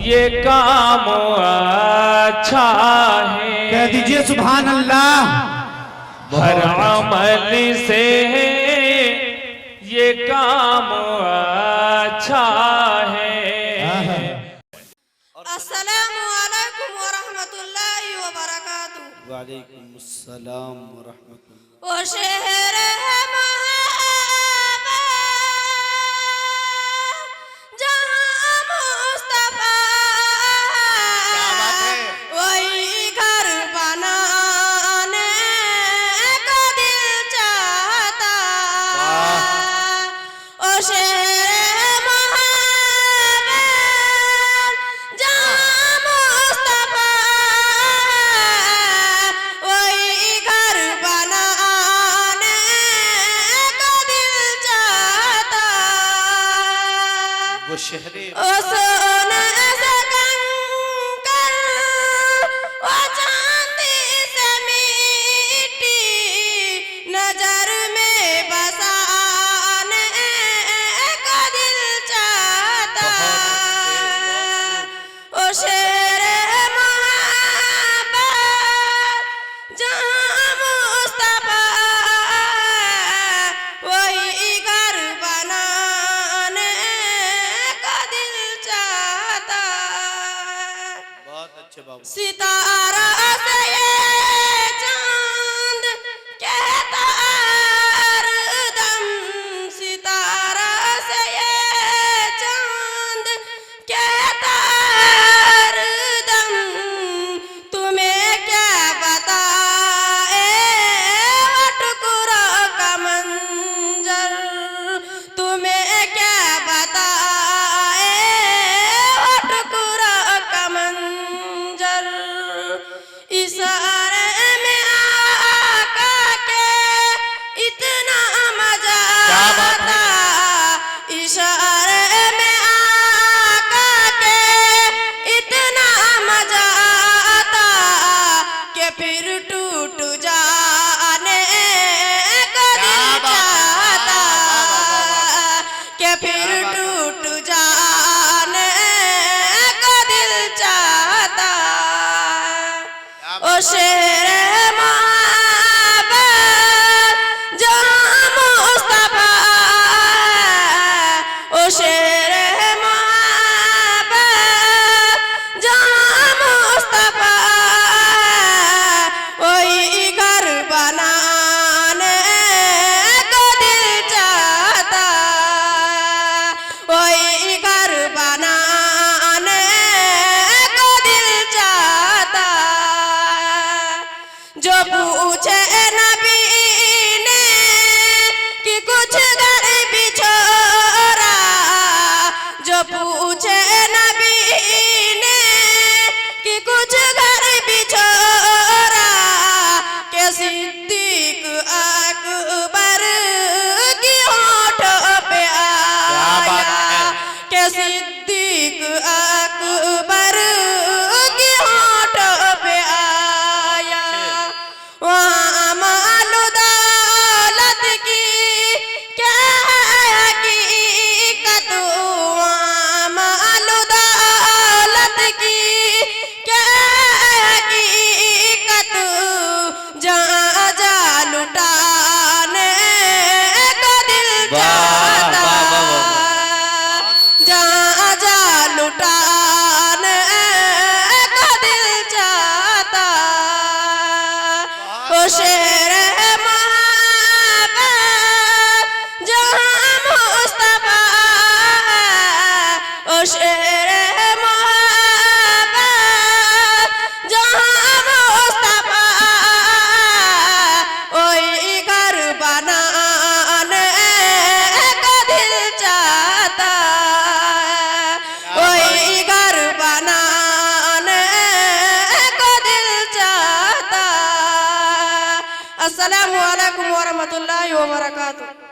ये काम अच्छा है। कह दीजिए सुभान अल्लाह। हर अमल से ये काम अच्छा है। अस्सलामु अलैकुम व रहमतुल्लाहि व बरकातुहू। वालेकुम अस्सलाम व रहमतुल्लाह। ओ शहर है महबूब जहां मुस्तफा वही घर बनाने का दिल चाहता। ओ शहर है महबूब जहां मुस्तफा वही घर बनाने का दिल चाहता। वो शहरे ओ सोने से कंकर ओ चांदी से मिट्टी नजर में बसाने का दिल चाहता। ओ शेरे मोहब्बत जहां मुस्तफा वही घर बनाने का दिल चाहता। बहुत अच्छे बाबू। सितारा से ये चांद कहता हरदम, सितारा से ये चांद कहता हरदम, तुम्हें क्या बताए वो टुकड़ा का मंजर, तुम्हें क्या बताए वो टुकड़ा का मंजर। इशारे में आका के इतना मजा आता, इशारे में आका के इतना मजा आता कि फिर टूट जाने का दिल चाहता, कि फिर टूट जाने का दिल चाहता। ओ शेर मोहब्बत जहां मुस्तफा, ओ शेर मोहब्बत जहां मुस्तफा वही घर बनाने का दिल चाहता, वही घर बनाने का दिल चाहता। जो पूछे नबी ने कि कुछ घर भी छोड़ा, जो पूछे नबी ने कि कुछ घर भी छोड़ा, के सिद्दीक अकबर की होठों पे आया, के सिद्दीक अकबर की होठों पे आया। वहाँ माल दौलत की क्या है हकीकत, वहाँ माल दौलत की क्या है हकीकत, जहाँ जा लुटाने का दिल चाहता, जहाँ जा लुटाने का दिल चाहता। ओ शेर मोहब्बत जहां मुस्तफा, ओ शेर मोहब्बत जहां मुस्तफा वही घर बनाने का दिल चाहता, वही घर बनाने का दिल चाहता। अस्सलामु अलैकुम व रहमतुल्लाहि व बरकातुहू।